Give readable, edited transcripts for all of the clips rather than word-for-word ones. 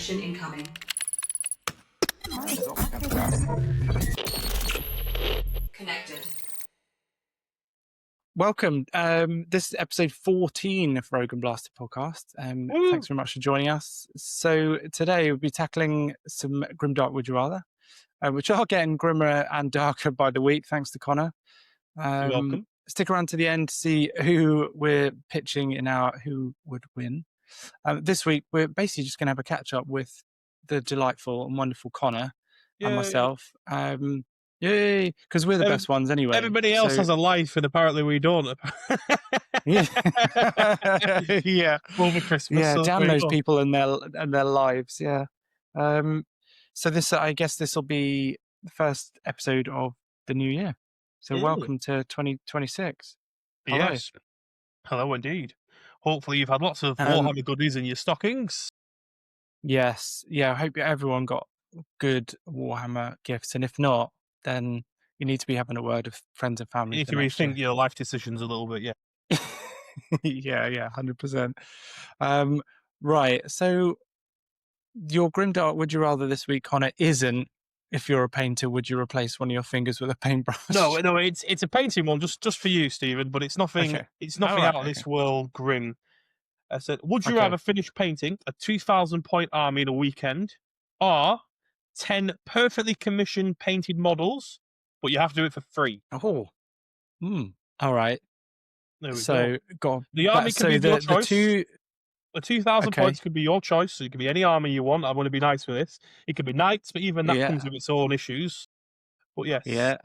Transmission incoming. Connected. Welcome. This is episode 14 of Rogue and Blaster podcast. Thanks very much for joining us. So today we'll be tackling some grimdark Would You Rather, which are getting grimmer and darker by the week, thanks to Konnor. You're welcome. Stick around to the end to see who we're pitching in our Who Would Win. This week, we're basically just going to have a catch-up with the delightful and wonderful Konnor and myself. Yay! Because we're the best ones anyway. Everybody else has a life, and apparently we don't. Yeah. Over Christmas. Yeah, so damn those people and their lives. Yeah. So this, I guess, this will be the first episode of the new year. So welcome to 2026. Hello. Yes. Hello, indeed. Hopefully, you've had lots of Warhammer goodies in your stockings. Yes. Yeah. I hope everyone got good Warhammer gifts, and if not, then you need to be having a word with friends and family. You need to rethink your life decisions a little bit. Yeah. yeah, 100%. Right. So your grimdark Would You Rather this week, Konnor, isn't if you're a painter, would you replace one of your fingers with a paintbrush? No, it's a painting one just for you, Stephen. But it's nothing. Okay. It's nothing out of this world grim. I said, would you rather finish painting a 2,000-point army in a weekend, or 10 perfectly commissioned painted models, but you have to do it for free? Oh, all right. There we go. The army can be your choice. The 2,000 points could be your choice. So it could be any army you want. I want to be nice with this. It could be knights, but even that comes with its own issues. But yes, so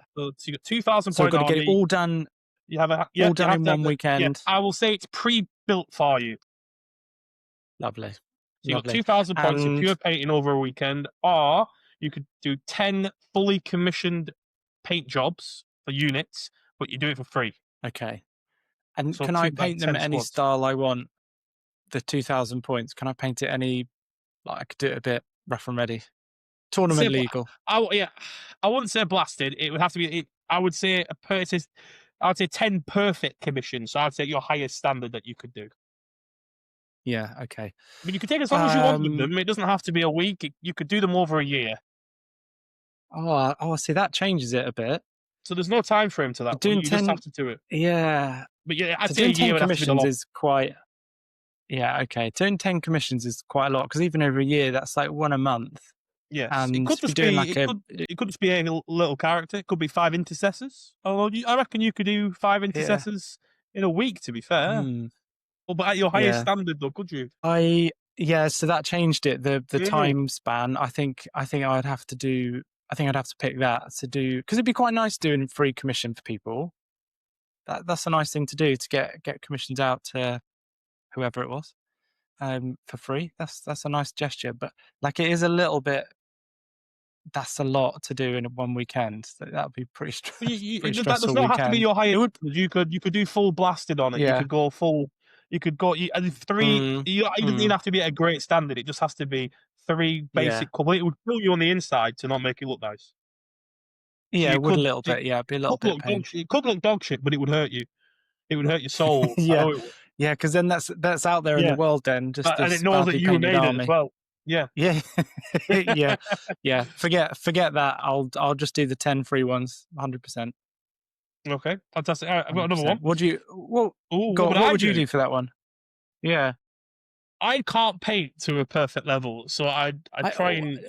you got 2,000 so point got army. to get it all done. You have all done in one weekend. Yeah, I will say it's pre-built for you. Lovely. So you got 2,000 points of pure painting over a weekend, or you could do 10 fully commissioned paint jobs for units, but you do it for free. Okay. And so can I paint them any style I want? The 2,000 points. Can I paint it any? Like I could do it a bit rough and ready. Tournament legal. I wouldn't say blasted. It would have to be. I would say I would say 10 perfect commissions. So I'd say your highest standard that you could do. Yeah. Okay. I mean, you could take as long as you want with them. It doesn't have to be a week. You could do them over a year. Oh, see, that changes it a bit. So there's no time frame to that. You just have to do it. Yeah. But yeah, I'd say 10 commissions is quite. Yeah. Okay. Doing 10 commissions is quite a lot because even over a year, that's like one a month. Yes. And it could just be. It could just be a little character. It could be 5 intercessors. Although I reckon you could do 5 intercessors in a week. To be fair. Well, but at your highest standard, though, could you? So that changed it. The time span. I think I'd have to do. I think I'd have to pick that to do because it'd be quite nice doing free commission for people. That's a nice thing to do to get commissions out to whoever it was, for free. That's a nice gesture. But like it is a little bit. That's a lot to do in one weekend. That would be pretty stressful. That does not have to be your highest. You could do full blasted on it. Yeah. You could go full. You could go 3. You don't even have to be at a great standard. It just has to be 3 basic couple. It would kill you on the inside to not make it look nice. Yeah, it would a little bit. Yeah, it'd be a little bit. It could look dog shit, but it would hurt you. It would hurt your soul. Yeah, because then that's out there in the world. Then and it knows that you made it as well. Yeah. Yeah. Forget that. I'll just do the 10 free ones. 100%. Okay, fantastic. All right, I've got another one. What would you do for that one? Yeah, I can't paint to a perfect level, so I'd try and.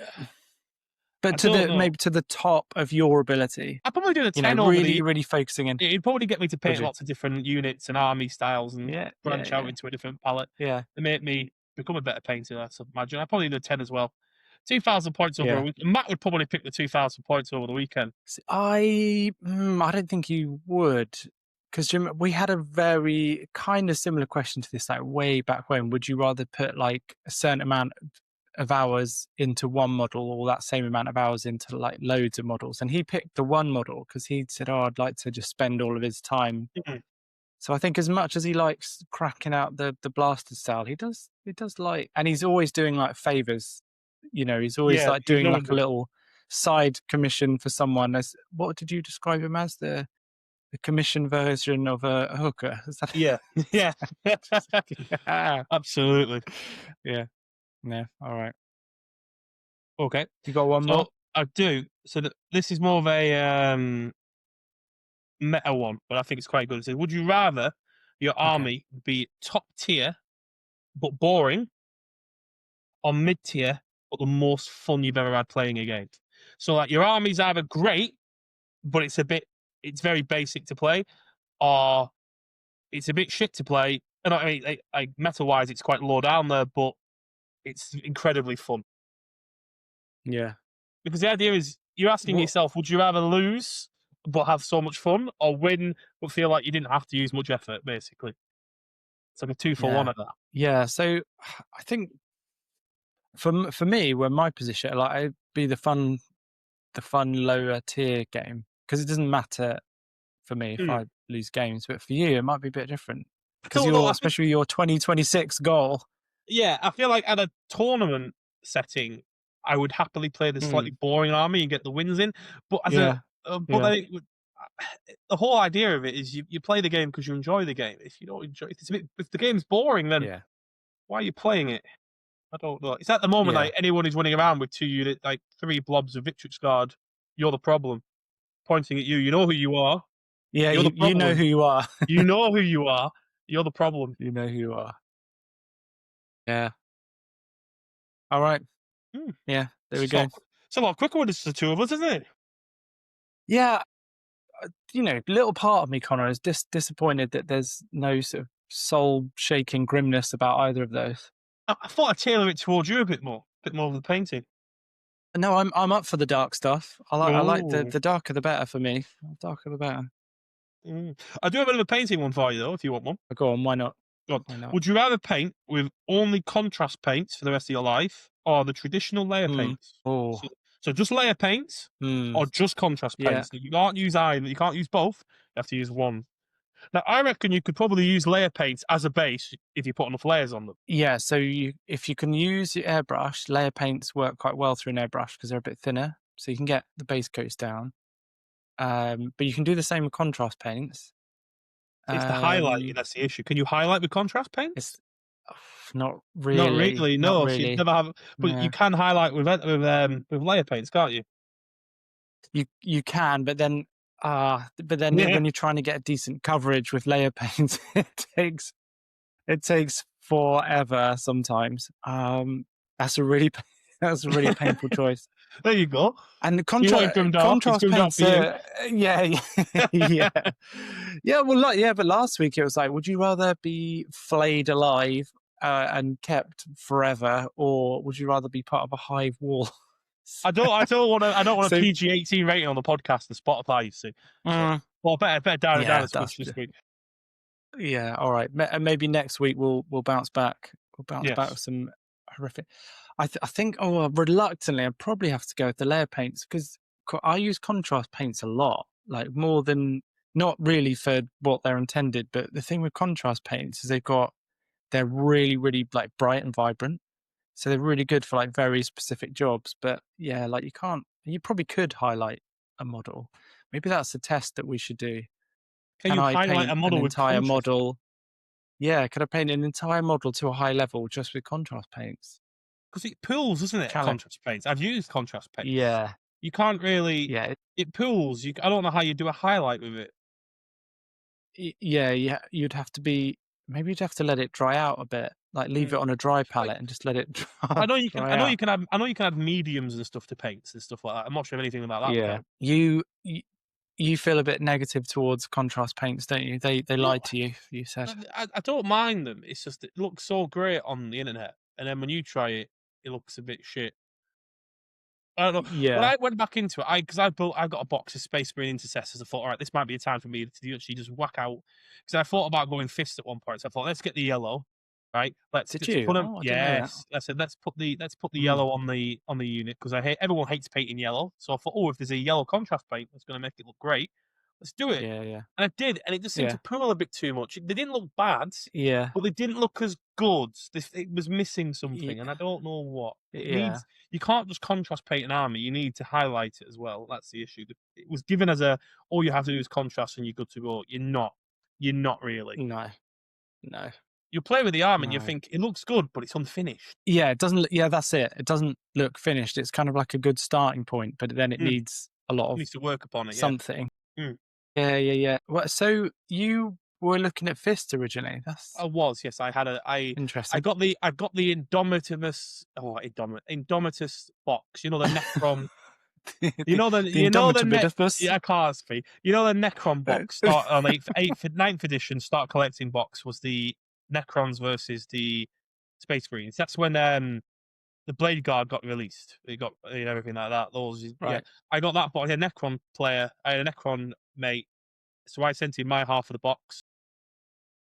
But maybe to the top of your ability. I'd probably do the 10 really focusing in. It'd probably get me to paint lots of different units and army styles and branch out into a different palette. Yeah, to make me become a better painter. I imagine I'd probably do 10 as well. 2,000 points over a week. Matt would probably pick the 2,000 points over the weekend. I don't think you would, because Jim, we had a very kind of similar question to this, like way back when. Would you rather put like a certain amount of hours into one model, or that same amount of hours into like loads of models? And he picked the one model because he said, I'd like to just spend all of his time. So I think as much as he likes cracking out the blaster style, he does like, and he's always doing like favors. He's always like doing like a little side commission for someone. As what did you describe him as? The commission version of a hooker? Is that... Yeah. Absolutely. Yeah. All right. Okay. You got one more? So I do. So this is more of a meta one, but I think it's quite good. It says, would you rather your army be top tier but boring, or mid tier but the most fun you've ever had playing a game? So like your army's either great, but it's very basic to play, or it's a bit shit to play. And I mean, like meta wise, it's quite low down there, but it's incredibly fun. Yeah. Because the idea is you're asking What? yourself, would you rather lose but have so much fun, or win but feel like you didn't have to use much effort? Basically, it's like a 2-for-1 of that. Yeah. So I think for me, where my position, like, it'd be the fun lower tier game, because it doesn't matter for me if I lose games, but for you, it might be a bit different because especially your 2026 goal. Yeah, I feel like at a tournament setting, I would happily play the slightly boring army and get the wins in. But as Yeah. then the whole idea of it is you play the game because you enjoy the game. If you don't enjoy it, if the game's boring, then why are you playing it? I don't know. It's at the moment like anyone who's running around with 2 units, like 3 blobs of Victrix Guard, you're the problem. Pointing at you, you know who you are. Yeah, You're the you know problem. who you are. You know who you are. You're the problem. You know who you are. Yeah. All right. Yeah, there we go. It's a lot quicker when it's the two of us, isn't it? Yeah, little part of me, Konnor, is disappointed that there's no sort of soul-shaking grimness about either of those. I thought I'd tailor it towards you a bit more of the painting. No, I'm up for the dark stuff. I like the darker the better for me. The darker the better. I do have a bit of a painting one for you though, if you want one. Go on, why not? Why not? Would you rather paint with only contrast paints for the rest of your life, or the traditional layer paints? Oh. So just layer paints, or just contrast paints? You can't use either. You can't use both. You have to use one. Now, I reckon you could probably use layer paints as a base if you put enough layers on them. Yeah, so if you can use your airbrush, layer paints work quite well through an airbrush because they're a bit thinner, so you can get the base coats down. But you can do the same with contrast paints. It's the highlighting that's the issue. Can you highlight with contrast paints? It's not really. Not really. No, not really. So you never have. But you can highlight with layer paints, can't you? You can, but then when you're trying to get decent coverage with layer paints, it takes forever sometimes. That's a really painful choice. There you go. And contrast paints, yeah. But last week it was like, would you rather be flayed alive and kept forever, or would you rather be part of a hive wall? I don't want a PG-18 rating on the podcast and Spotify, you see. Well, better down this week. Yeah, all right. Maybe next week we'll bounce back. We'll bounce back with some horrific. I think reluctantly I'd probably have to go with the layer paints, because I use contrast paints a lot, like more than, not really for what they're intended, but the thing with contrast paints is they're really, really like bright and vibrant. So they're really good for like very specific jobs. But yeah, like you probably could highlight a model. Maybe that's a test that we should do. Can you highlight a model with entire model? Yeah, could I paint an entire model to a high level just with contrast paints? Because it pools, doesn't it? Contrast paints. I've used contrast paints. Yeah. You can't really. Yeah. It pools. I don't know how you do a highlight with it. Yeah. You'd have to let it dry out a bit. Like leave it on a dry palette and just let it dry. I know you can add mediums and stuff to paints and stuff like that. I'm not sure of anything about that. Yeah. You feel a bit negative towards contrast paints, don't you? They lied to you. You said. I don't mind them. It's just it looks so great on the internet, and then when you try it, it looks a bit shit. I don't know. Yeah. When I went back into it, I got a box of Space Marine Intercessors. I thought, all right, this might be a time for me to actually just whack out. Because I thought about going fist at one point. So I thought, let's get the yellow, right? Did you? Put them, yes. I said, let's put the yellow on the unit, because everyone hates painting yellow. So I thought, if there's a yellow contrast paint that's going to make it look great, let's do it. Yeah. And I did, and it just seemed to pool a bit too much. They didn't look bad, yeah, but they didn't look as good. It was missing something, and I don't know what. It needs. You can't just contrast paint an army. You need to highlight it as well. That's the issue. It was given as all you have to do is contrast and you're good to go. You're not. You're not really. No. You play with the arm and you Right. think it looks good, but it's unfinished. Yeah, it doesn't. Yeah, that's it. It doesn't look finished. It's kind of like a good starting point, but then it Mm. needs a lot It of needs to work upon it. Yeah. something. Mm. Yeah. Well, so you were looking at Fist originally. That's I was, yes. I interesting. got the Indomitus box. You know the Necron. You know the Indomitable. yeah, I can't speak. You know the Necron box start on ninth edition. Start collecting box was the Necrons versus the Space Marines. That's when the Blade Guard got released. It got everything like that. Yeah. Right. I got that box. I had a Necron player. I had a Necron mate. So I sent him my half of the box,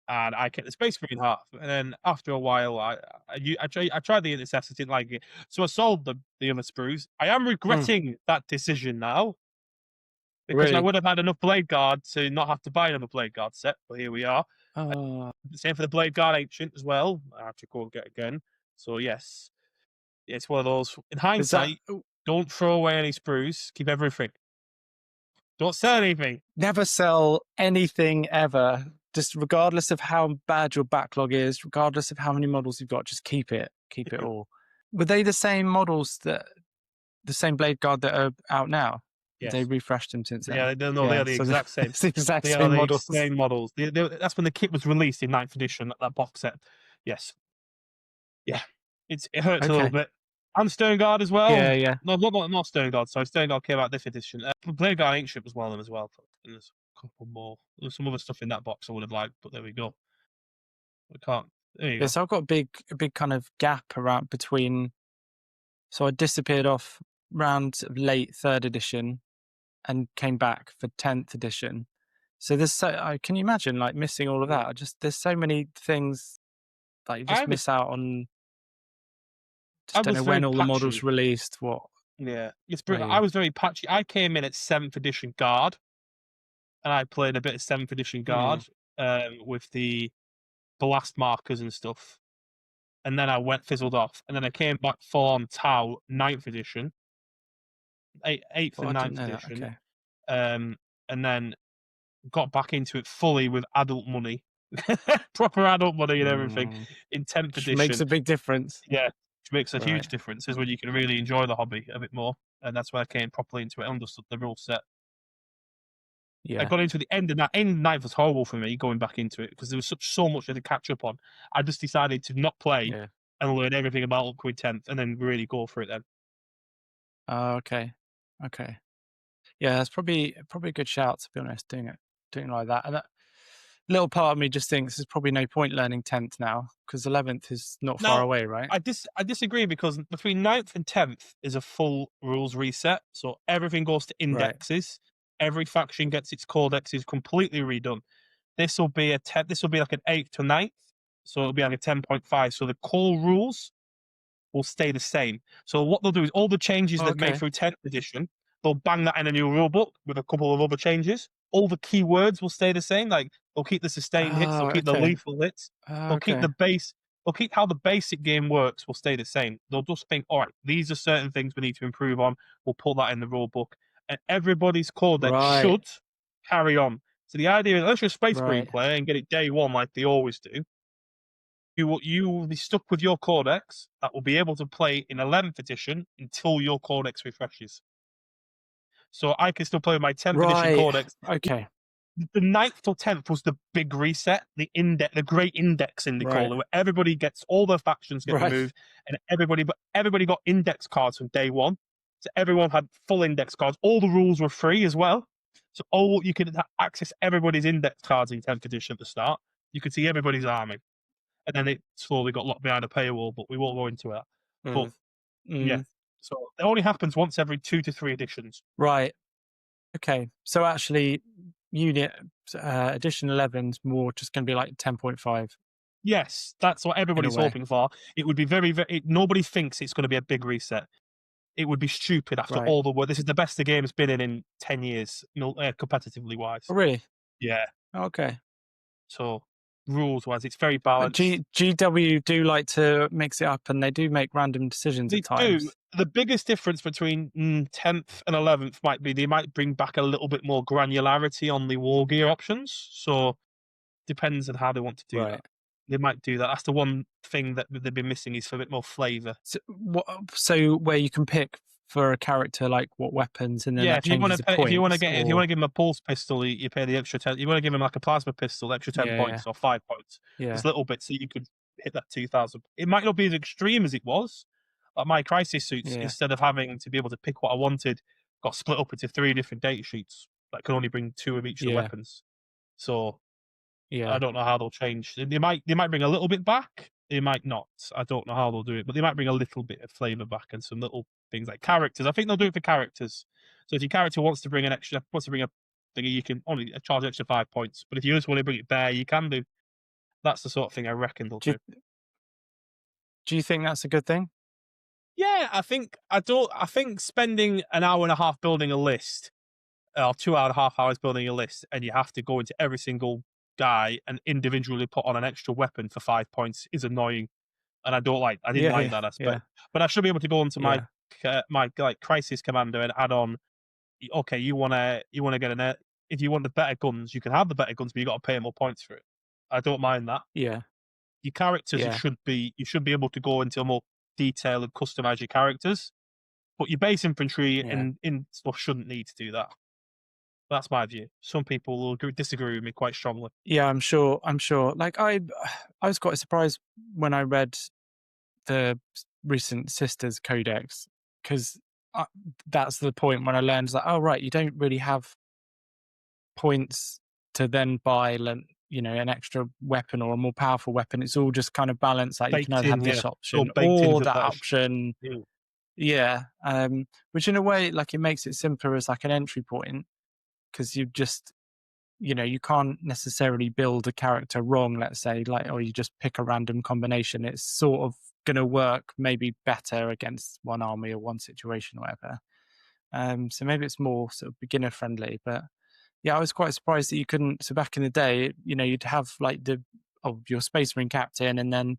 and I kept the Space Marine half. And then after a while, I tried the Intercessor, didn't like it, so I sold the other sprues. I am regretting that decision now because I Really? would have had enough Blade Guard to not have to buy another Blade Guard set. But here we are. Same for the Blade Guard Ancient as well. I have to go and get again. So yes, it's one of those. In Is that hindsight, don't throw away any sprues. Keep everything. Don't sell anything. never sell anything ever? Just regardless of how bad your backlog is, regardless of how many models you've got, just keep it. Keep it all. Were they the same models the same Blade Guard that are out now? Yes. They refreshed them since then. Yeah, they are the so exact same. It's the exact They are same the models. same models. That's when the kit was released in 9th edition, that box set. Yes. Yeah. It hurts a little Okay. bit. And Stern Guard as well. Yeah. No, not Stern Guard. Sorry, Stern Guard came out this edition. Blade Guard Ancient was one of them as well. And there's a couple more. There's some other stuff in that box I would have liked, but there we go. We can't. There you go. So I've got a big kind of gap around between. So I disappeared off around late 3rd edition and came back for 10th edition. So can you imagine like missing all of that? There's so many things that you just miss out on. Just don't know when all the models released. What? Yeah, it's brutal. I was very patchy. I came in at 7th edition Guard, and I played a bit of 7th edition Guard with the blast markers and stuff. And then I fizzled off. And then I came back for Tau 9th edition, 8th and 9th edition. Okay. And then got back into it fully with adult money, proper adult money and everything in 10th edition. Makes a big difference. Yeah, which makes a huge difference. Is when you can really enjoy the hobby a bit more. And that's where I came properly into it, understood the rule set. Yeah. I got into the end of that. End of 9th was horrible for me going back into it because there was so much to catch up on. I just decided to not play and learn everything about Upgrade 10th and then really go for it then. Okay. Yeah, that's probably a good shout, to be honest, doing like that. And that little part of me just thinks there's probably no point learning 10th now because 11th is not far away, right? I disagree because between 9th and 10th is a full rules reset. So everything goes to indexes. Right. Every faction gets its codexes completely redone. This will be like an 8th to 9th. So it'll be like a 10.5. So the core rules will stay the same. So what they'll do is all the changes they've made through 10th edition, they'll bang that in a new rule book with a couple of other changes. All the keywords will stay the same. Like they'll keep the sustained hits, they'll keep the lethal hits, they'll keep the base, they'll keep how the basic game works will stay the same. They'll just think, all right, these are certain things we need to improve on. We'll put that in the rule book, and everybody's codex should carry on. So the idea is, unless you're a Space Marine player and get it day one like they always do, you will be stuck with your codex that will be able to play in 11th edition until your codex refreshes. So I can still play with my 10th edition codex. Okay. The 9th or 10th was the big reset, the great indexing they call it, where everybody gets all their factions get removed, and everybody got index cards from day one. So everyone had full index cards. All the rules were free as well. So you could access everybody's index cards in 10th edition at the start. You could see everybody's army. And then it slowly got locked behind a paywall, but we won't go into that. But yeah, so it only happens once every 2 to 3 editions. Right. Okay. So actually, unit edition 11's more just going to be like 10.5. Yes, that's what everybody's hoping for. It would be nobody thinks it's going to be a big reset. It would be stupid after all the work. This is the best the game's been in 10 years, competitively wise. Oh, really? Yeah. Okay. So rules wise, it's very balanced. GW do like to mix it up, and they do make random decisions at times. Do. The biggest difference between 10th and 11th might be they might bring back a little bit more granularity on the war gear options. So depends on how they want to do that. They might do that. That's the one thing that they've been missing is for a bit more flavour. So where you can pick for a character like what weapons, and then Yeah, that changes the if you want to points, get if you want or to give him a pulse pistol, you pay the extra 10. You want to give him like a plasma pistol, extra 10 yeah, points or 5 points. yeah, Just little bits so you could hit that 2,000. It might not be as extreme as it was. Like my crisis suits, yeah, instead of having to be able to pick what I wanted, got split up into 3 different data sheets that could only bring 2 of each of the yeah, weapons. So I yeah, don't know how they'll change. They might bring a little bit back. They might not. I don't know how they'll do it, but they might bring a little bit of flavour back and some little things like characters. I think they'll do it for characters. So if your character wants to bring a thingy, you can only charge extra 5 points. But if you just want to bring it there, you can do. That's the sort of thing I reckon they'll do do. do you think that's a good thing? Yeah, I think spending an hour and a half building a list, or 2.5 hours building a list, and you have to go into every single guy and individually put on an extra weapon for 5 points is annoying. And I didn't Yeah, like yeah, that yeah, aspect. But I should be able to go onto my yeah, my like crisis commander and add on. Okay, you wanna get if you want the better guns, you can have the better guns, but you got to pay more points for it. I don't mind that. yeah, Your characters, yeah, you should be able to go into more detail and customize your characters, but your base infantry yeah. and in stuff shouldn't need to do that. That's my view. Some people will disagree with me quite strongly. Yeah, I'm sure. I'm sure. Like I was quite surprised when I read the recent Sisters Codex, because that's the point when I learned that, oh right, you don't really have points to then buy, an extra weapon or a more powerful weapon. It's all just kind of balanced. Like you can Baked either have in, yeah. this It's all option baked or into that that. option. Yeah. Yeah, which in a way, like, it makes it simpler as like an entry point, because you just, you can't necessarily build a character wrong, let's say, like, or you just pick a random combination. It's sort of going to work maybe better against one army or one situation or whatever. So maybe it's more sort of beginner friendly. But yeah, I was quite surprised that you couldn't. So back in the day, you'd have like your Space Marine captain, and then,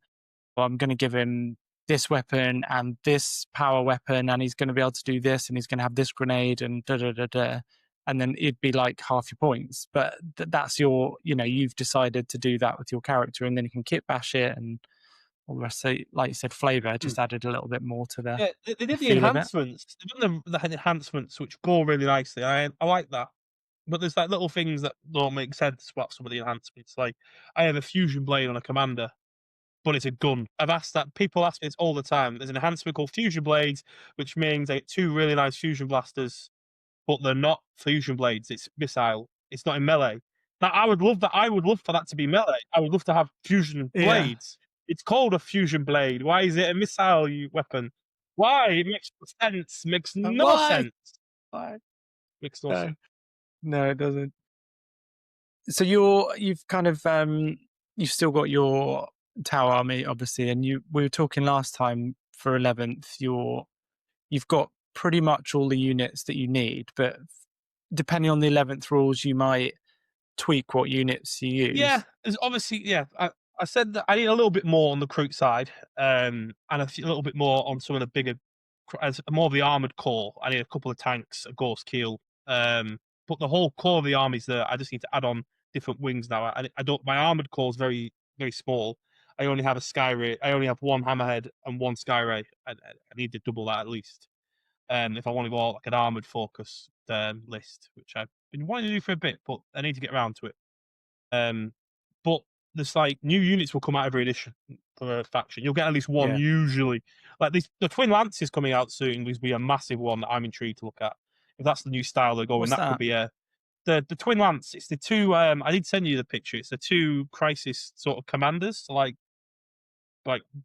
well, I'm going to give him this weapon and this power weapon, and he's going to be able to do this, and he's going to have this grenade, and da da da da. And then it'd be like half your points. But that's you've decided to do that with your character, and then you can kit bash it and all the rest. So, like you said, flavor just added a little bit more to the, Yeah, they the did the feel of it. enhancements. They've done the enhancements which go really nicely. I like that. But there's like little things that don't make sense about some of the enhancements. Like I have a fusion blade on a commander, but it's a gun. People ask me this all the time. There's an enhancement called fusion blades, which means I get 2 really nice fusion blasters, but they're not fusion blades. It's missile. It's not in melee. Now I would love that. I would love for that to be melee. I would love to have fusion Yeah. blades. It's called a fusion blade. Why is it a missile weapon? Why? It makes no sense. Makes no Why? sense. Why? Makes no sense. No, no, it doesn't. So you've kind of you've still got your tower army, obviously, and we were talking last time for 11th. You've got pretty much all the units that you need, but depending on the 11th rules, you might tweak what units you Yeah, use. there's obviously I said that I need a little bit more on the recruit side, and a little bit more on some of the bigger, as more of the armored core. I need a couple of tanks, a Ghost Keel, but the whole core of the army's there. I just need to add on different wings now. I don't. My armored core is very very small. I only have a Skyray. I only have one Hammerhead and one Skyray. I need to double that at least. If I want to go out like an armored focus list, which I've been wanting to do for a bit, but I need to get around to it. But there's like new units will come out every edition for a faction. You'll get at least one Yeah. usually. Like the Twin Lance is coming out soon. Will be a massive one that I'm intrigued to look at. If that's the new style they're going, What's that could that? be the Twin Lance. It's the two. I did send you the picture. It's the two crisis sort of commanders, like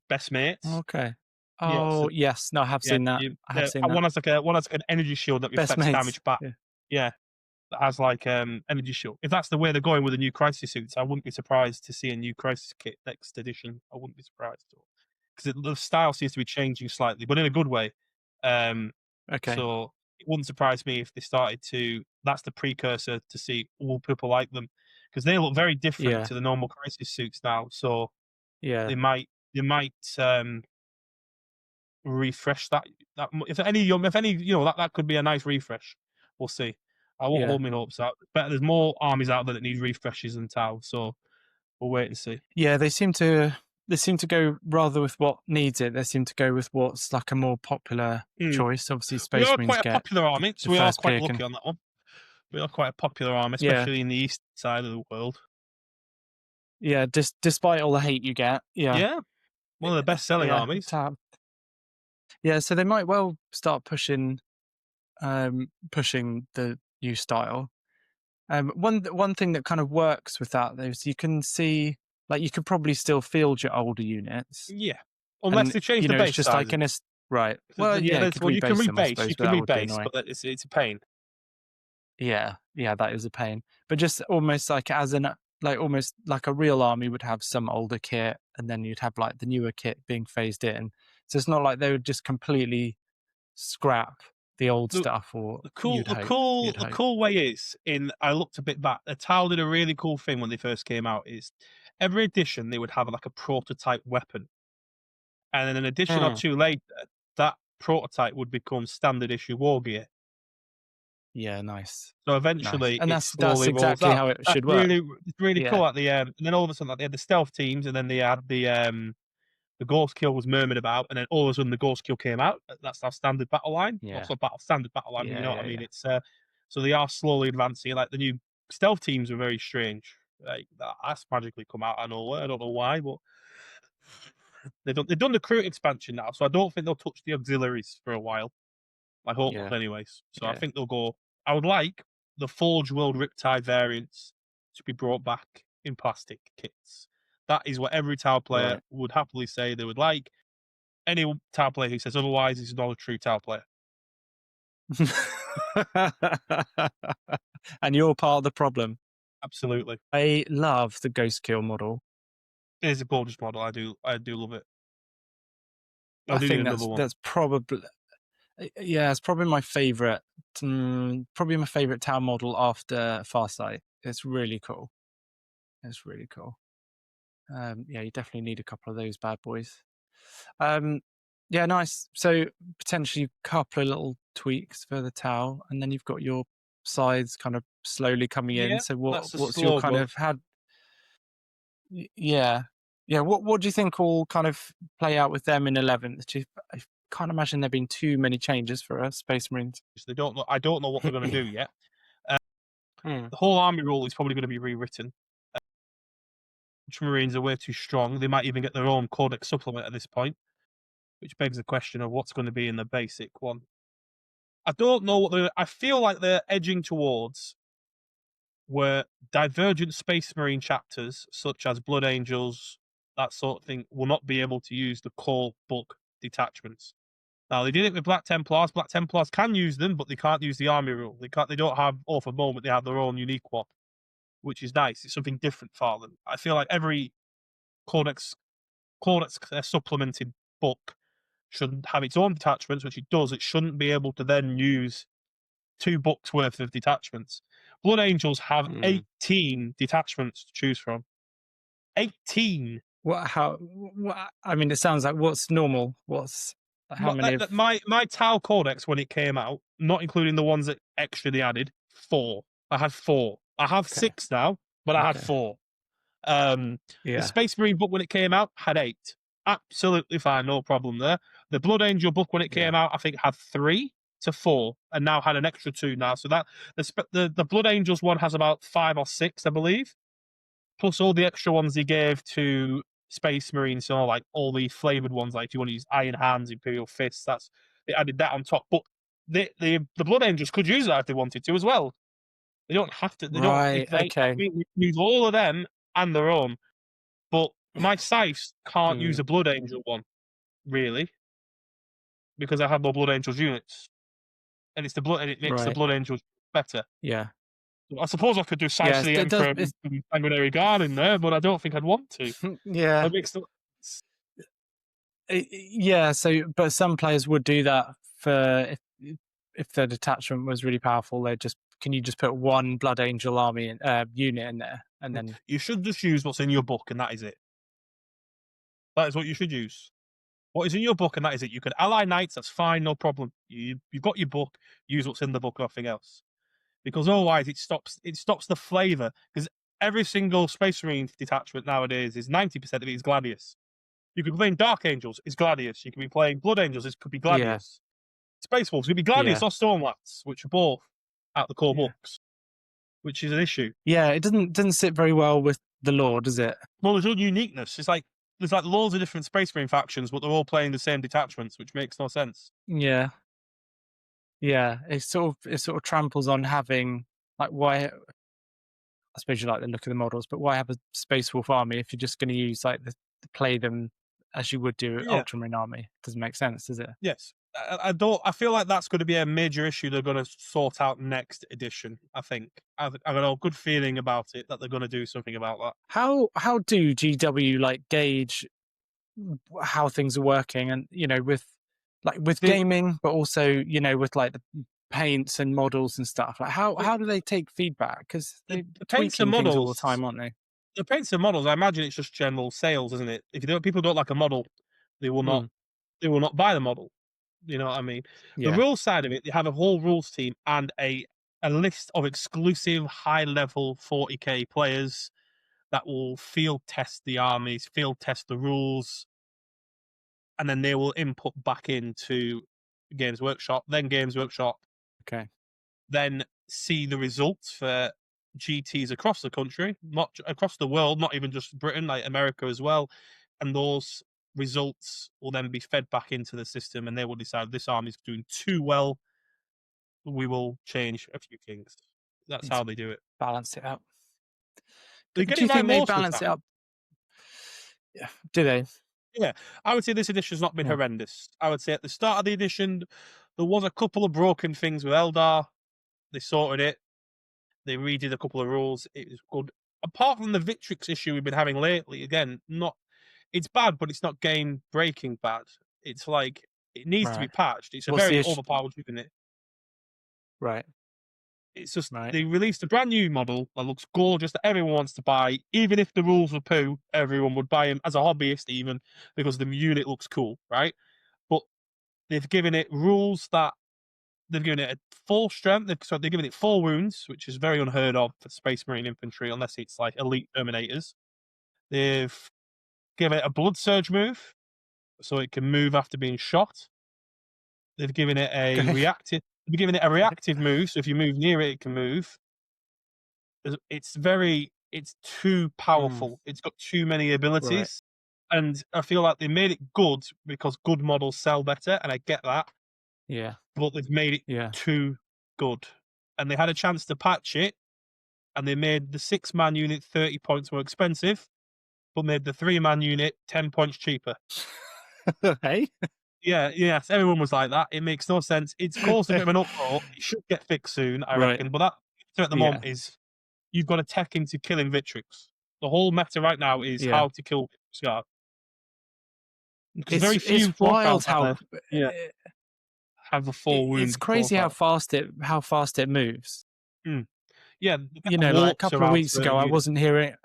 best mates. Okay. Yeah. Oh, So yes. No, I have seen that. I have seen that. one has like an energy shield that Best reflects mates. damage back. Yeah. Yeah, that has like energy shield. If that's the way they're going with the new crisis suits, I wouldn't be surprised to see a new crisis kit next edition. I wouldn't be surprised at all because the style seems to be changing slightly, but in a good way. Okay. So it wouldn't surprise me if they started to. That's the precursor to see will people like them because they look very different Yeah. to the normal crisis suits now. So Yeah. they might refresh that. If any that could be a nice refresh. We'll see. I won't Yeah. hold my hopes out. But there's more armies out there that need refreshes than Tau. So We'll wait and see. Yeah, they seem to go rather with what needs it. They seem to go with what's like a more popular choice. Obviously, We Space are Marines quite a get popular army, so the we are first quite pick, lucky and on that one. We are quite a popular army, Yeah. especially in the east side of the world. yeah, despite all the hate you get, Yeah, one of the best-selling yeah, armies. yeah. So they might well start pushing the new style. One thing that kind of works with that though is you can see, like, you could probably still field your older units, Yeah, unless and they change the it's base just like sizes. right. So, Well, yeah, you could you can rebase them, I rebase, suppose, but that would be annoying. but it's a pain. Yeah, that is a pain. But just almost like almost like a real army would have some older kit, and then you'd have like the newer kit being phased in. So it's not like they would just completely scrap the old The, stuff, or the you'd hope. cool way is I looked a bit back. The Tau did a really cool thing when they first came out. Is every edition they would have like a prototype weapon, and then an edition or two later, that prototype would become standard issue war gear. Yeah, nice. So eventually, And it that's slowly rolls exactly out. how it That's should work. really Yeah. cool. At the and then all of a sudden, like, they had the stealth teams, and then they had the Ghost Kill was murmured about, and then all of a sudden the Ghost Kill came out. That's our standard battle line. Yeah. Also, standard battle line. Yeah, You know what I mean? yeah. It's so they are slowly advancing. Like the new stealth teams are very strange. Like that's magically come out of nowhere. I don't know why, but they've done the crew expansion now, so I don't think they'll touch the auxiliaries for a while. I hope Yeah. not, anyways. So I Yeah. think they'll go. I would like the Forge World Riptide variants to be brought back in plastic kits. That is what every Tau player Right. would happily say they would like. Any Tau player who says otherwise is not a true Tau player. And you're part of the problem. Absolutely. I love the Ghost Kill model. It is a gorgeous model. I do love it. I do think need another one. that's probably it's probably my favorite. Probably my favorite Tau model after Farsight. It's really cool. Yeah, you definitely need a couple of those bad boys. Yeah, nice. So potentially a couple of little tweaks for the Tau, and then you've got your sides kind of slowly coming in. So what's your kind of yeah. What do you think will kind of play out with them in 11th? I can't imagine there being too many changes for us Space Marines. They don't know. I don't know what they're going to do yet. Hmm. The whole army rule is probably going to be rewritten. Marines are way too strong. They might even get their own codex supplement at this point, which begs the question of what's going to be in the basic one. I don't know what I feel like they're edging towards where divergent Space Marine chapters, such as Blood Angels, that sort of thing, will not be able to use the core book detachments. Now they did it with Black Templars. Black Templars can use them, but they can't use the army rule. They don't have Oath of Moment. They have their own unique one, which is nice. It's something different for them. I feel like every codex supplemented book should have its own detachments, which it does. It shouldn't be able to then use 2 books worth of detachments. Blood Angels have 18 detachments to choose from. 18. I mean, it sounds like what's normal. How many? My Tau Codex when it came out, not including the ones that extra they added, 4. I had 4. I have 6 now, but I had 4. The Space Marine book when it came out had 8. Absolutely fine, no problem there. The Blood Angel book when it came out, I think had 3 to 4, and now had an extra 2 now. So that the Blood Angels one has about 5 or 6, I believe, plus all the extra ones they gave to Space Marines. So like all the flavored ones, like if you want to use Iron Hands, Imperial Fists, they added that on top. But the Blood Angels could use that if they wanted to as well. They don't have to. They Right. don't. Okay. We use all of them and their own. But my Scythes can't use a Blood Angel one, really, because I have no Blood Angels units, and it makes the Blood Angels better. Yeah. I suppose I could do Scythes of the Emperor and Sanguinary Guard in there, but I don't think I'd want to. Yeah. Yeah. So, but some players would do that for if their detachment was really powerful. Can you just put one Blood Angel army unit in there, and then you should just use what's in your book, and that is it. That is what you should use. What is in your book, and that is it. You can ally knights, that's fine, no problem. You've got your book, use what's in the book, nothing else. Because otherwise it stops the flavour. Because every single Space Marine detachment nowadays is 90% of it is Gladius. You could be playing Dark Angels, it's Gladius. You could be playing Blood Angels, it could be Yeah. Gladius. Space Wolves could be Gladius Yeah. or Stormlats, which are both out the core Yeah. books, which is an issue. Yeah, it doesn't sit very well with the lore, does it? Well, there's no uniqueness. It's like there's like loads of different Space Marine factions, but they're all playing the same detachments, which makes no sense. Yeah. Yeah. It sort of tramples on having like why I suppose you like the look of the models, but why have a Space Wolf army if you're just going to use like play them as you would do Yeah. Ultramarine army? Doesn't make sense, does it? Yes. I don't. I feel like that's going to be a major issue they're going to sort out next edition. I think I've got a good feeling about it that they're going to do something about that. How do GW like gauge how things are working, and with gaming, but also with like the paints and models and stuff? Like how do they take feedback? Because they're The paints and tweaking things all the models. time, aren't they? The paints and models. I imagine it's just general sales, isn't it? If people don't like a model, they will not. Mm. They will not buy the model. You know what I mean? The Yeah. rules side of it, they have a whole rules team and a list of exclusive high level 40k players that will field test the armies, field test the rules, and then they will input back into Games Workshop. Then Games Workshop Okay. then see the results for GTs across the country, not across the world, not even just Britain, like America as well. And those results will then be fed back into the system, and they will decide this army is doing too well. We will change a few things. That's Need how to they do it. balance it out. They get Do it you right think they most of the balance it time. up? Yeah. Do they? Yeah, I would say this edition's not been Yeah. horrendous. I would say at the start of the edition, there was a couple of broken things with Eldar. They sorted it. They redid a couple of rules. It was good. Apart from the Victrix issue we've been having lately, again, it's bad, but it's not game breaking bad. It's like it needs to be Right. patched. It's a What's the very issue? overpowered unit. Right. It's just Right. they released a brand new model that looks gorgeous that everyone wants to buy. Even if the rules were poo, everyone would buy him as a hobbyist, even because the unit looks cool, right? But they've given it rules that they've given it a full strength. They've given it 4 wounds, which is very unheard of for Space Marine infantry, unless it's like elite Terminators. They've given it a blood surge move, so it can move after being shot. They've given it a Okay. reactive. They've given it a reactive move, so if you move near it, it can move. It's too powerful. It's got too many Right. abilities, and I feel like they made it good because good models sell better, and I get that. Yeah. But they've made it Yeah. too good, and they had a chance to patch it, and they made the 6-man unit 30 points more expensive, but made the 3-man unit 10 points cheaper. Hey. Yes, everyone was like that. It makes no sense. It's caused a bit of an uproar. It should get fixed soon, I Right. reckon. But that at the Yeah. moment is you've got to tech into killing Victrix. The whole meta right now is Yeah. how to kill Victrix Guard. Because very It's few wild profiles out how there have a 4 wound it's crazy how profile. fast it moves. Yeah, Like a warps couple of around weeks ago, certain I units. wasn't hearing.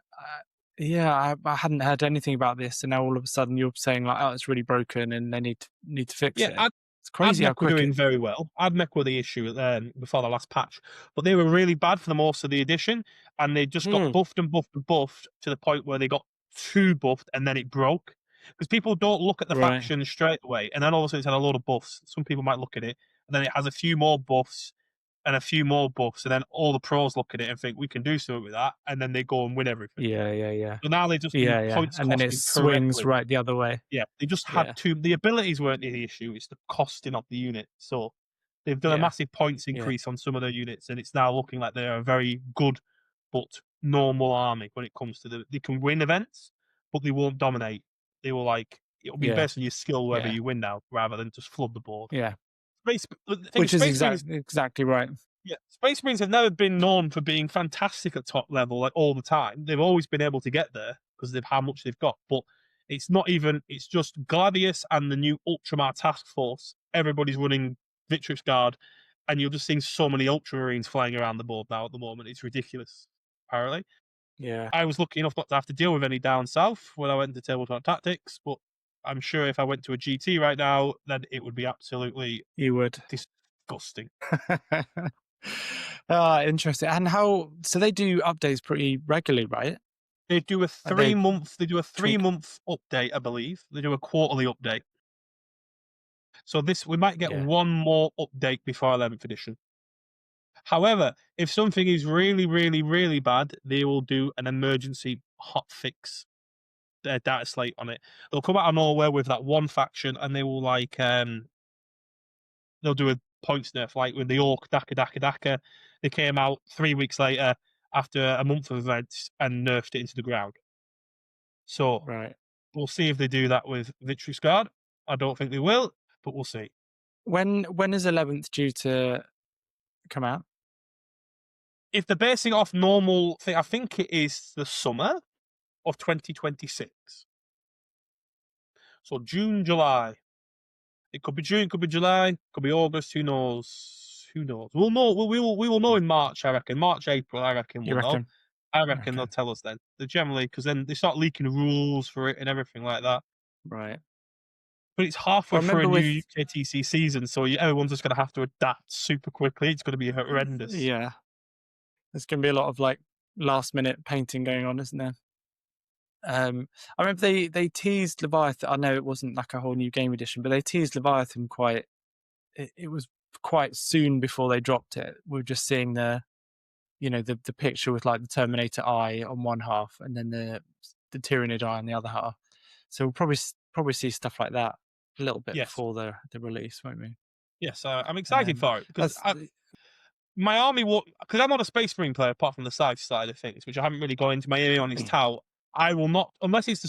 I hadn't heard anything about this, and now all of a sudden you're saying like, "Oh, it's really broken, and they need to fix Yeah, it." It's crazy how AdMech were quick doing it. very well. AdMech were the issue before the last patch, but they were really bad for the most of the edition, and they just got buffed and buffed and buffed to the point where they got too buffed, and then it broke. Because people don't look at the Right. faction straight away, and then all of a sudden it's had a load of buffs. Some people might look at it, and then it has a few more buffs and a few more buffs, and then all the pros look at it and think we can do something with that, and then they go and win everything. Yeah. So now they've just been Yeah. points And then it costing swings correctly. right the other way. Yeah, they just had Yeah. the abilities weren't the issue, it's the costing of the unit. So they've done a Yeah. massive points Yeah. increase on some of their units, and it's now looking like they're a very good but normal army when it comes to they can win events, but they won't dominate. They will it'll be Yeah. based on your skill whether Yeah. you win now, rather than just flood the board. Yeah. The thing is, Which is Space Marines, exactly right. yeah, Space Marines have never been known for being fantastic at top level like all the time. They've always been able to get there because of how much they've got. But it's not even. It's just Gladius and the new Ultramar Task Force. Everybody's running Victrix Guard, and you're just seeing so many Ultramarines flying around the board now at the moment. It's ridiculous. Apparently, Yeah. I was lucky enough not to have to deal with any down south when I went to Tabletop Tactics, but I'm sure if I went to a GT right now, then it would be absolutely You would. disgusting. Interesting. And how? So they do updates pretty regularly, right? They do a Like they 3 month. They do a three tweak. month update, I believe. They do a quarterly update. So we might get Yeah. one more update before 11th edition. However, if something is really, really, really bad, they will do an emergency hot fix data slate on it. They'll come out of nowhere with that one faction, and they will they'll do a points nerf like with the Orc Daka Daka Daka. They came out 3 weeks later after a month of events and nerfed it into the ground. So Right. we'll see if they do that with Victory Scarred. I don't think they will, but we'll see. When is 11th due to come out? If they're basing off normal thing, I think it is the summer of 2026. So June, July. It could be June, could be July, could be August. Who knows? Who knows? We'll know. We will know in March. I reckon March, April. I reckon You we'll know. reckon? I reckon Okay. they'll tell us then. They generally, because then they start leaking rules for it and everything like that. Right. But it's halfway Well, I through a remember new with UKTC season, so everyone's just going to have to adapt super quickly. It's going to be horrendous. yeah, there's going to be a lot of like last minute painting going on, isn't there? I remember they teased Leviathan. I know it wasn't like a whole new game edition, but they teased Leviathan quite. It was quite soon before they dropped it. We were just seeing the picture with like the Terminator eye on one half and then the Tyranid eye on the other half. So we'll probably see stuff like that a little bit Yes, before the release, won't we? yes, I'm excited for it because That's my army will, because I'm not a Space Marine player apart from the side of things, which I haven't really gone into my area on his towel. I will not, unless it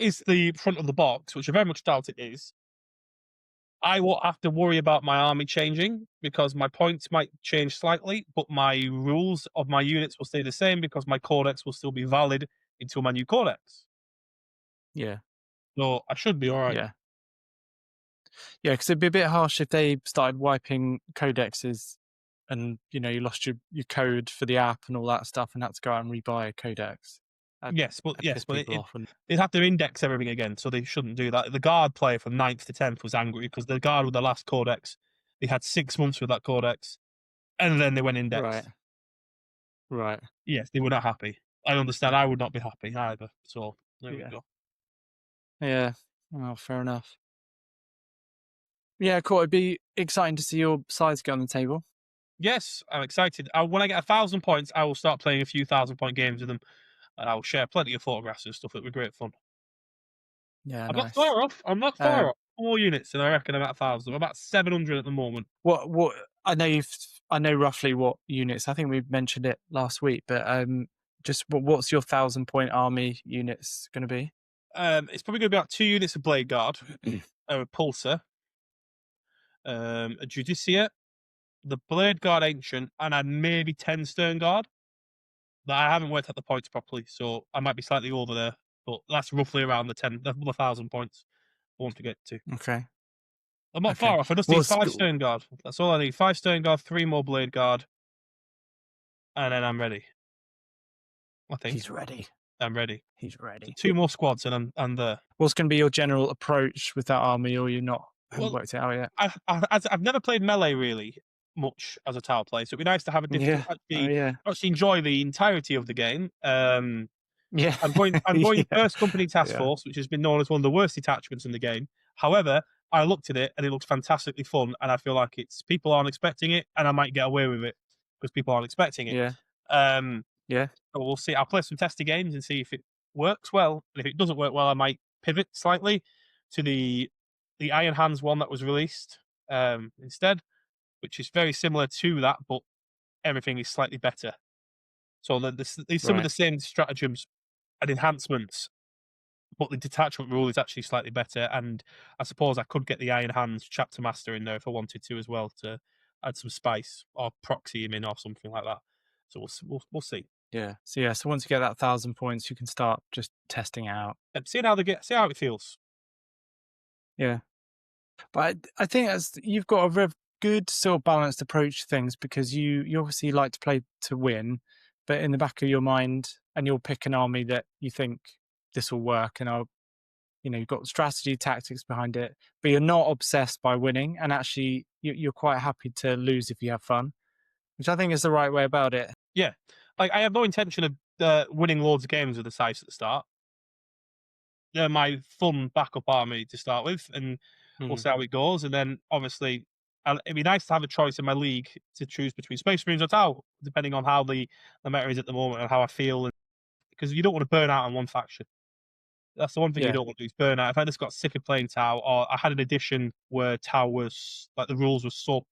is the front of the box, which I very much doubt it is. I won't have to worry about my army changing because my points might change slightly, but my rules of my units will stay the same because my codex will still be valid until my new codex. yeah, So I should be all right. yeah. Yeah, because it'd be a bit harsh if they started wiping codexes and you lost your code for the app and all that stuff and had to go out and rebuy a codex. That'd, Yes, but that'd piss people off. And they'd have to index everything again, so they shouldn't do that. The guard player from 9th to 10th was angry because the guard with the last codex, they had 6 months with that codex, and then they went right, indexed. right, Yes, they were not happy. I understand. I would not be happy either. So there we yeah, go. yeah. Oh, fair enough. Yeah, cool. It'd be exciting to see your sides get on the table. Yes, I'm excited. When I get 1,000 points, I will start playing a few 1,000-point games with them, and I will share plenty of photographs and stuff. It'll be great fun. Yeah, I'm not nice. far off. I'm not far off. 4 units, and I reckon I'm at 1,000. I'm about 700 at the moment. What I know roughly what units. I think we mentioned it last week, but just what's your 1,000-point army units going to be? It's probably going to be about 2 units of Blade Guard, a Pulsar, a Judicia, the Blade Guard Ancient, and maybe 10 Stern Guard. That I haven't worked out the points properly, so I might be slightly over there, but that's roughly around the 1,000 points I want to get to. Okay. I'm not Okay. far off. I just need 5 Stern Guard. That's all I need. 5 Stern Guard, 3 more Blade Guard, and then I'm ready. I think He's ready. I'm ready. He's ready. 2 more squads, and I'm there. What's going to be your general approach with that army, or you're not? Haven't Well, worked it out yet. I've never played melee really much as a tile player, so it'd be nice to have a different. Yeah. Oh, yeah. Actually enjoy the entirety of the game. Yeah. I'm going Yeah. first company task Yeah. force, which has been known as one of the worst detachments in the game. However, I looked at it and it looks fantastically fun, and I feel like people aren't expecting it, and I might get away with it because people aren't expecting it. Yeah. Yeah. So we'll see. I'll play some testy games and see if it works well. And if it doesn't work well, I might pivot slightly to the Iron Hands one that was released instead, which is very similar to that, but everything is slightly better. So there's some of the same stratagems and enhancements, but the detachment rule is actually slightly better. And I suppose I could get the Iron Hands chapter master in there if I wanted to as well to add some spice or proxy him in or something like that. So we'll see. Yeah. So once you get that 1,000 points, you can start just testing it out. And see how it feels. Yeah. But I think you've got a very good sort of balanced approach to things because you obviously like to play to win, but in the back of your mind, and you'll pick an army that you think this will work, and you've got strategy, tactics behind it, but you're not obsessed by winning, and actually you're quite happy to lose if you have fun. which I think is the right way about it. Yeah, like I have no intention of winning loads of games with the Scythes at the start. They're my fun backup army to start with, and we'll Mm. see how it goes. And then obviously, it'd be nice to have a choice in my league to choose between Space Marines or Tau, depending on how the meta is at the moment and how I feel. Because you don't want to burn out on one faction. That's the one thing you Yeah, don't want to do is burn out. If I just got sick of playing Tau, or I had an edition where Tau was like the rules were so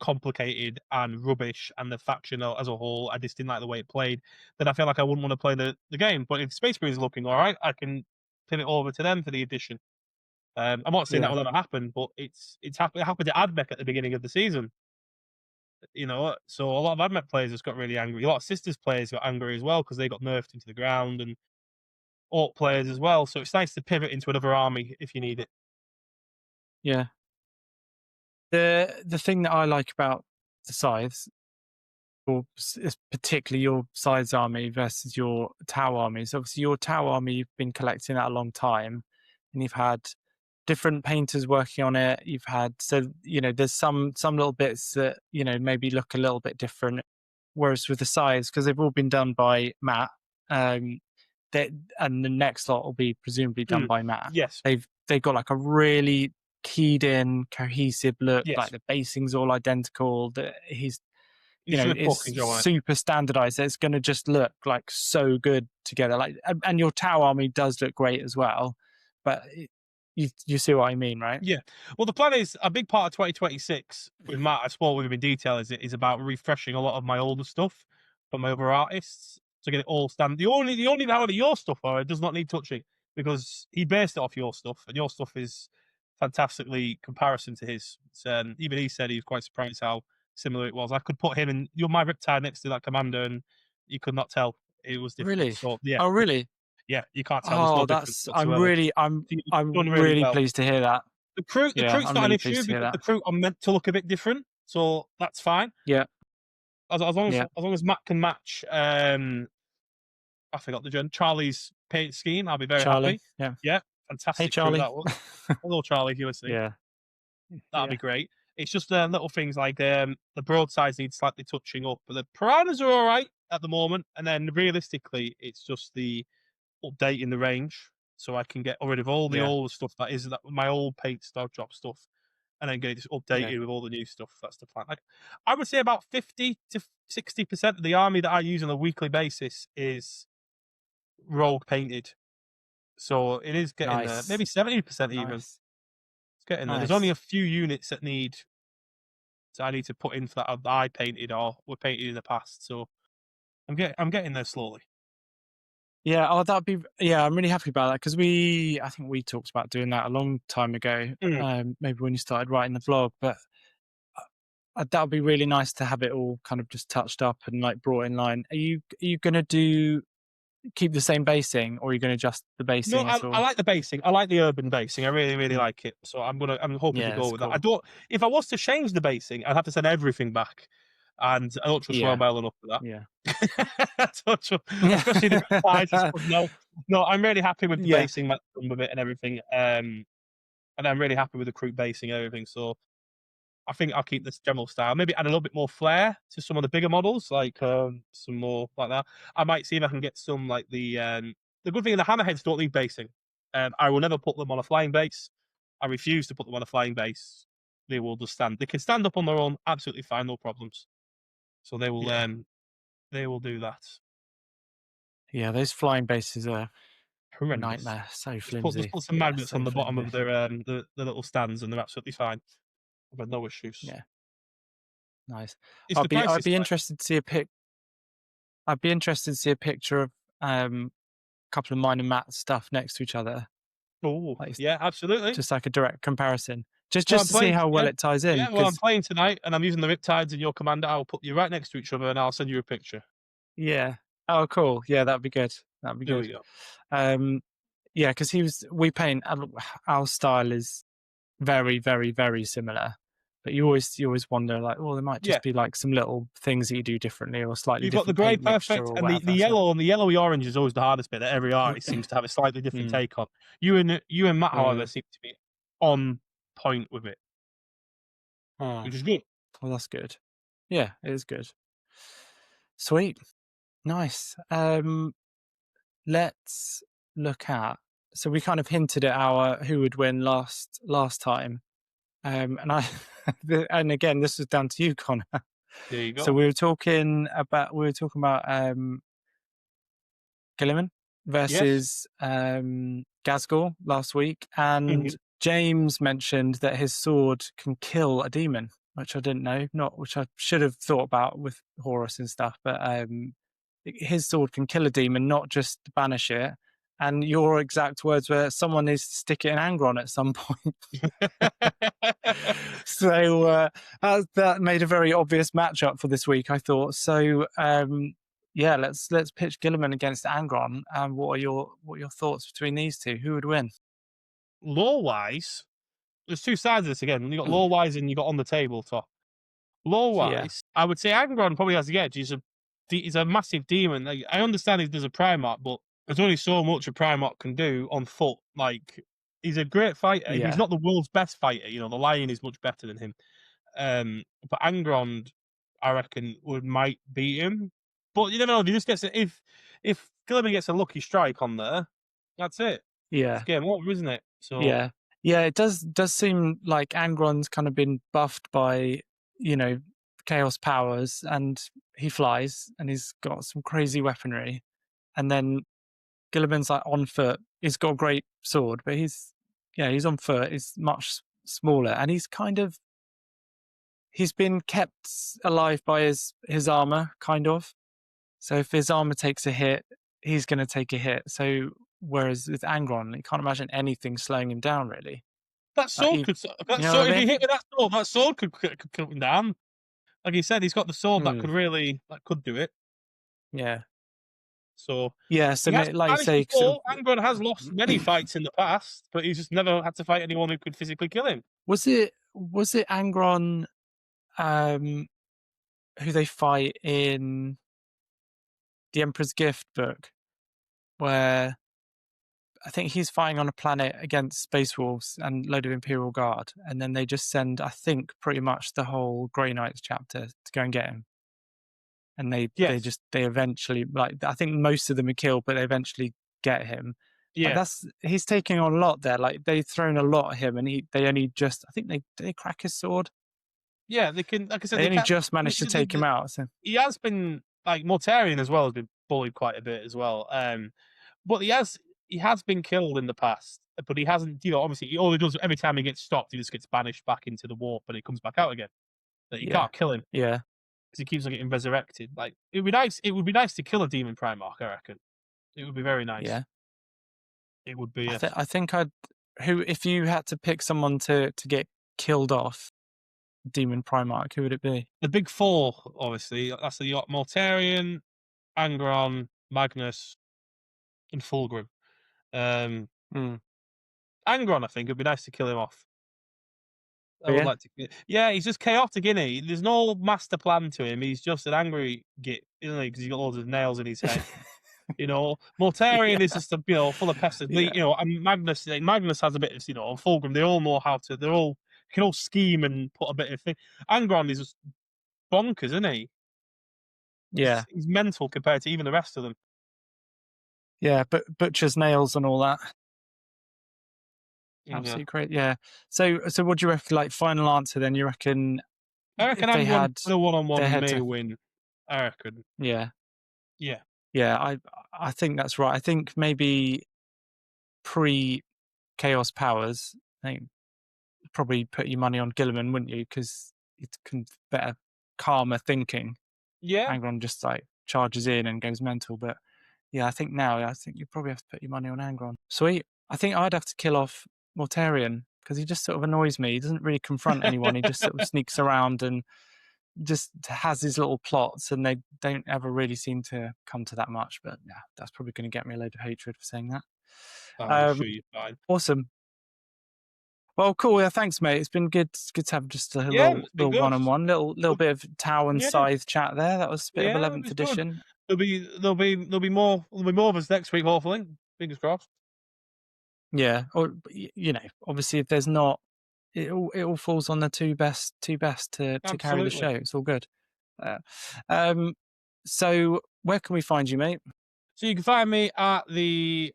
complicated and rubbish, and the faction as a whole, I just didn't like the way it played, then I feel like I wouldn't want to play the game. But if Space Marines is looking all right, I can pivot over to them for the edition. I'm not saying that yeah, will ever happen, but it happened to Admech at the beginning of the season. So a lot of Admech players just got really angry. A lot of Sisters players got angry as well because they got nerfed into the ground, and Orc players as well. So it's nice to pivot into another army if you need it. yeah. The thing that I like about the Scythes, or particularly your Scythes army versus your Tau army, is obviously your Tau army, you've been collecting that a long time, and you've had different painters working on it. You've had, so there's some little bits that maybe look a little bit different. Whereas with the Scythes, because they've all been done by Matt, um, and the next lot will be presumably done by Matt. Yes. They've got like a really keyed in, cohesive look. Yes. Like the basing's all identical. He's doing a fucking job on it. It's super standardized. It's going to just look like so good together. Like, and your Tau army does look great as well. But you see what I mean, right? Yeah. Well, the plan is a big part of 2026 with Matt. I spoke with him in detail. Is about refreshing a lot of my older stuff from my other artists to get it all stand. The only now that your stuff does not need touching because he based it off your stuff, and your stuff is fantastically comparison to his. Even he said he was quite surprised how similar it was. I could put him and you're my Riptide next to that commander, and you could not tell it was different. Really? So yeah. Oh, really? Yeah, you can't tell. There's no difference I'm whatsoever. really well. pleased to hear that. The crew, Yeah, crew's I'm not an really issue pleased to hear because the that. crew are meant to look a bit different, so that's fine. Yeah, As long yeah. as Matt can match, I forgot the gen Charlie's paint scheme, I'll be very Charlie, happy. yeah. Fantastic Hey, crew Charlie. that was. Hello, Charlie, if you listening. Yeah, That'd be great. It's just little things like the broadsides need slightly touching up, but the piranhas are all right at the moment. And then realistically, it's just the updating the range so I can get rid of all the older stuff that is my old paint stock drop stuff, and then get it updated with all the new stuff. That's the plan. Like, I would say about 50 to 60% of the army that I use on a weekly basis is rogue painted. So it is getting there. Maybe 70% even. It's getting there. There's only a few units that I need to put in for that I painted or were painted in the past. So I'm getting there slowly. Yeah, I'm really happy about that because I think we talked about doing that a long time ago, maybe when you started writing the blog, but that would be really nice to have it all kind of just touched up and like brought in line. Are you going to keep the same basing, or are you going to adjust the basing? No, I like the basing. I like the urban basing. I really, really like it. So I'm hoping to go with that. If I was to change the basing, I'd have to send everything back. And I don't trust Royal Mail enough for that. Yeah. Especially the sizes. No, I'm really happy with the basing with it and everything. And I'm really happy with the crew basing and everything. So I think I'll keep this general style. Maybe add a little bit more flair to some of the bigger models, like some more like that. I might see if I can get some like the good thing, the hammerheads don't need basing. I will never put them on a flying base. I refuse to put them on a flying base. They will just stand. They can stand up on their own, absolutely fine, no problems. So they will do that. Yeah, those flying bases are horrendous. Nightmare. So flimsy. Just put some magnets on the bottom of their the little stands, and they're absolutely fine. I've had no issues. Yeah. Nice. It's I'd be interested to see a pic. I'd be interested to see a picture of a couple of mine and Matt's stuff next to each other. Oh, yeah, absolutely. Just like a direct comparison. Just to see how well it ties in. Yeah, well, I'm playing tonight, and I'm using the Riptides and your commander. I'll put you right next to each other, and I'll send you a picture. Yeah. Oh, cool. Yeah, that'd be good. That'd be good. There we go. Yeah, because we paint. Our style is very, very, very similar. But you always wonder, like, well, there might just be like some little things that you do differently or slightly You've different. You've got the grey perfect, and the yellow and the yellowy orange is always the hardest bit that every artist seems to have a slightly different take on. You and Matt, however, seem to be on point with it, which is good. Well, that's good. Yeah, it is good. Sweet. Nice. Let's look at. So we kind of hinted at our who would win last time. And I, and again, this was down to you, Connor. There you So go. we were talking about Gilliman Yes. versus Gazgor last week, and James mentioned that his sword can kill a demon, which I didn't know, not which I should have thought about with Horus and stuff, but his sword can kill a demon, not just banish it. And your exact words were, "Someone needs to stick it in Angron at some point." So that made a very obvious matchup for this week, I thought. So yeah, let's pitch Gilliman against Angron. What are your thoughts between these two? Who would win? Law wise, there's two sides of this again. You got law wise and you got on the tabletop. Law Yeah, wise, I would say Angron probably has the edge. He's a massive demon. Like, I understand there's a Primarch, but there's only so much a Primarch can do on foot. Like, he's a great fighter. He's yeah, not the world's best fighter. The Lion is much better than him. But Angron, I reckon, might beat him. But you never know. He just gets if Gilliman gets a lucky strike on there, that's it. It's yeah, game over, isn't it? So yeah, yeah. It does seem like Angron's kind of been buffed by, you know, chaos powers, and he flies, and he's got some crazy weaponry, and then Gilliman's like on foot. He's got a great sword, but he's on foot. He's much smaller, and he's been kept alive by his armor, kind of. So if his armor takes a hit, he's going to take a hit. So whereas with Angron, you can't imagine anything slowing him down, really. that Like sword you, could. you That know what sword, I if he mean? hit with that sword could kill him down. Like you said, he's got the sword Hmm. that could do it. Yeah, So yeah. So he has like you managed say, sort before. Angron has lost many fights in the past, but he's just never had to fight anyone who could physically kill him. was it Angron who they fight in the Emperor's Gift book, where I think he's fighting on a planet against space wolves and a load of Imperial Guard, and then they just send, I think, pretty much the whole Grey Knights chapter to go and get him. And they Yes. eventually, like, I think most of them are killed, but they eventually get him. Like Yeah. he's taking on a lot there. Like they've thrown a lot at him, and they only just, I think they crack his sword. Yeah. They can. Like I said, They they only can. just managed to take him out. So He has been like Mortarion as well has been bullied quite a bit as well. But he has been killed in the past, but he hasn't. Obviously, all he does every time he gets stopped, he just gets banished back into the warp, and he comes back out again. That you yeah, can't kill him yeah, because he keeps on getting resurrected. Like it would be nice. It would be nice to kill a demon Primarch. I reckon it would be very nice. yeah. It would be. Yes. I think I'd who if you had to pick someone to get killed off, Demon Primarch, who would it be? The big four, obviously. That's the Mortarion, Angron, Magnus, and Fulgrim. Um, Mm. Angron, I think it'd be nice to kill him off. I Oh, would yeah, like to. Yeah, he's just chaotic, isn't he? There's no master plan to him. He's just an angry git, isn't he? Because he's got loads of nails in his head. Mortarion is yeah, just full of pesters. yeah, And Magnus has a bit of, and Fulgrim. They all know how to. Can all scheme and put a bit of thing. Angron is just bonkers, isn't he? yeah, He's mental compared to even the rest of them. yeah. But butcher's nails and all that. Yeah. Absolutely great. Yeah. So what do you reckon? Like final answer, then you reckon I reckon if they Angron had in a their one-on-one head may to, win. I reckon. yeah, Yeah. yeah. I think that's right. I think maybe pre Chaos Powers, I think probably put your money on Gilliman, wouldn't you? Because it can better calmer thinking. Yeah. Angron just like charges in and goes mental. But yeah, I think now, I think you probably have to put your money on Angron. Sweet. I think I'd have to kill off Mortarion because he just sort of annoys me. He doesn't really confront anyone. He just sort of sneaks around and just has his little plots, and they don't ever really seem to come to that much. But yeah, that's probably going to get me a load of hatred for saying that. I'm sure you're fine. Awesome. Well, cool. Yeah, thanks, mate. It's been good to have just a Yeah, little it's been good. one-on-one, little bit of Tau and Yeah. Scythe chat there. That was a bit of Yeah, it 11th was good. edition. There'll be more of us next week, hopefully. Fingers crossed. Yeah, or obviously, if there's not, it all falls on the two best to carry the Absolutely. show. It's all good. So where can we find you, mate? So you can find me at the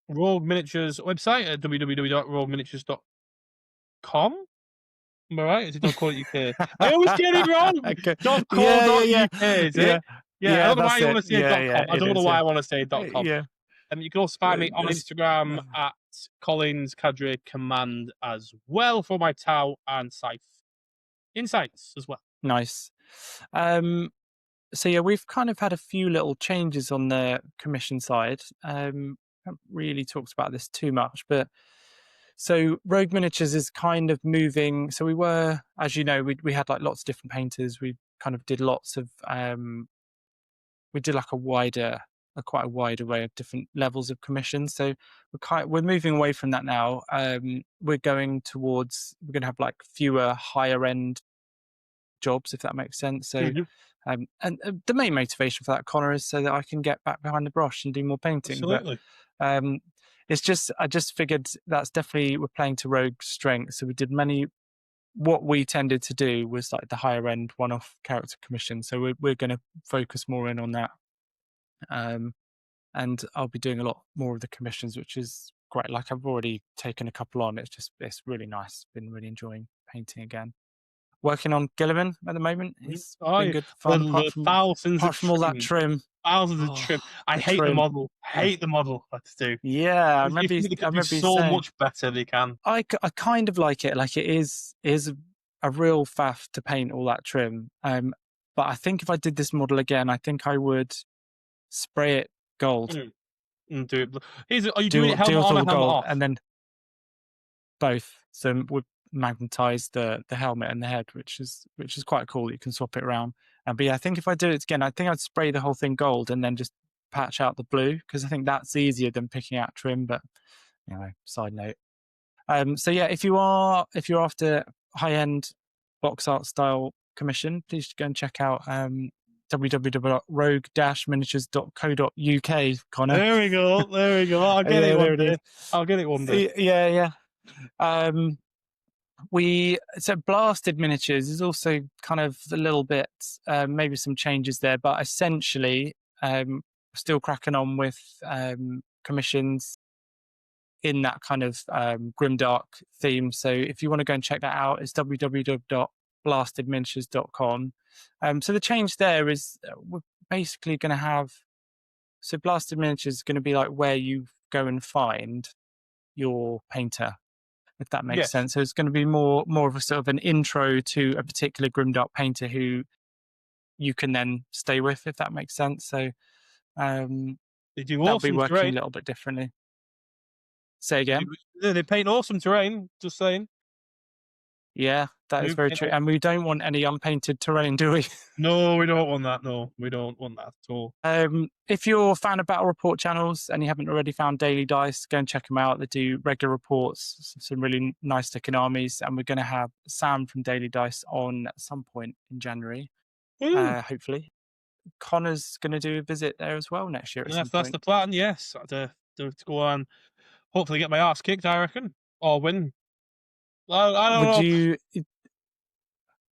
Rogue Miniatures website at www.rogueminiatures.com. Am I right? Is it .co.uk? I always get it wrong. Okay. .co.uk, is Yeah. it? Yeah, I don't know why That's you want it. to say .com. I It don't know is, why yeah. I want to say .com. Yeah. And you can also find me on It's- Instagram at Collins Cadre Command as well for my Tau and Scythe insights as well. Nice. So yeah, we've kind of had a few little changes on the commission side. Haven't really talked about this too much, but so Rogue Miniatures is kind of moving. So we were, as you know, we had like lots of different painters. We kind of did lots of we did like quite a wide array of different levels of commissions. So we're moving away from that now. We're going to have like fewer higher end jobs, if that makes sense. So and the main motivation for that, Konnor, is so that I can get back behind the brush and do more painting. Absolutely. But it's just, I just figured that's definitely, we're playing to Rogue's strength. So we did what we tended to do was like the higher end one-off character commission. So we're going to focus more in on that. And I'll be doing a lot more of the commissions, which is great. Like I've already taken a couple on. It's really nice. Been really enjoying painting again. Working on Gilliman at the moment. It's been good fun. Apart from all that trim. Thousands of trim. I hate the model. I hate the model. Let's do. Yeah, I remember. They could do so much better. They can. I kind of like it. Like it is a real faff to paint all that trim. But I think if I did this model again, I think I would spray it gold. And do it. Are you doing it helmet on or helmet off? And then both. So we've magnetized the helmet and the head, which is quite cool. You can swap it around. But yeah, I think if I do it again, I think I'd spray the whole thing gold and then just patch out the blue, because I think that's easier than picking out trim. But anyway, side note. So yeah, if you're after high-end box art style commission, please go and check out www.rogue-miniatures.co.uk, Konnor. There we go. I'll get it one day. I'll get it one day. Yeah. So Blasted Miniatures is also kind of a little bit, maybe some changes there, but essentially still cracking on with commissions in that kind of grimdark theme. So if you want to go and check that out, it's www.blastedminiatures.com. So the change there is we're basically going to have, so Blasted Miniatures is going to be like where you go and find your painter, if that makes sense. So it's going to be more of a sort of an intro to a particular grimdark painter who you can then stay with, if that makes sense. So they do that'll awesome be working terrain. A little bit differently. Say again. They paint awesome terrain. Just saying. Yeah, that is very true. And we don't want any unpainted terrain, do we? No, we don't want that. No, we don't want that at all. If you're a fan of Battle Report channels and you haven't already found Daily Dice, go and check them out. They do regular reports, some really nice looking armies. And we're going to have Sam from Daily Dice on at some point in January, hopefully. Connor's going to do a visit there as well next year. That's the plan, yes. To go on, hopefully get my ass kicked, I reckon, or win. I don't know.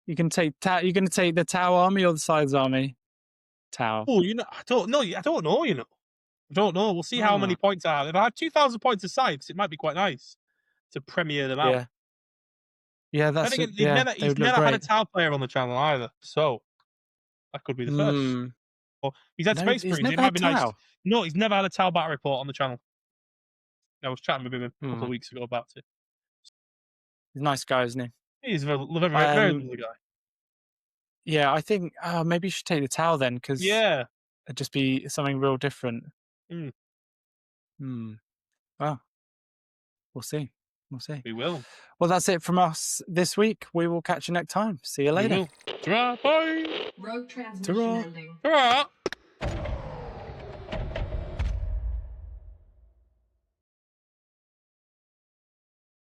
You can take you're going to take the Tau army or the Scythes army? Tau. Oh, I don't know. I don't know. I don't know. We'll see how many points I have. If I have 2,000 points of Scythes, it might be quite nice to premiere them out. Yeah, that's he's never had a Tau player on the channel either, so that could be the first. Or he's had Space Marines. It might be nice. No, he's never had a Tau battle report on the channel. I was chatting with him a couple of weeks ago about it. He's a nice guy, isn't he? He's a very lovely guy. Yeah, I think maybe you should take the Tau then, because it'd just be something real different. Well, we'll see. We will. Well, that's it from us this week. We will catch you next time. See you later. Bye. Rogue transmission ending. Ta-ra.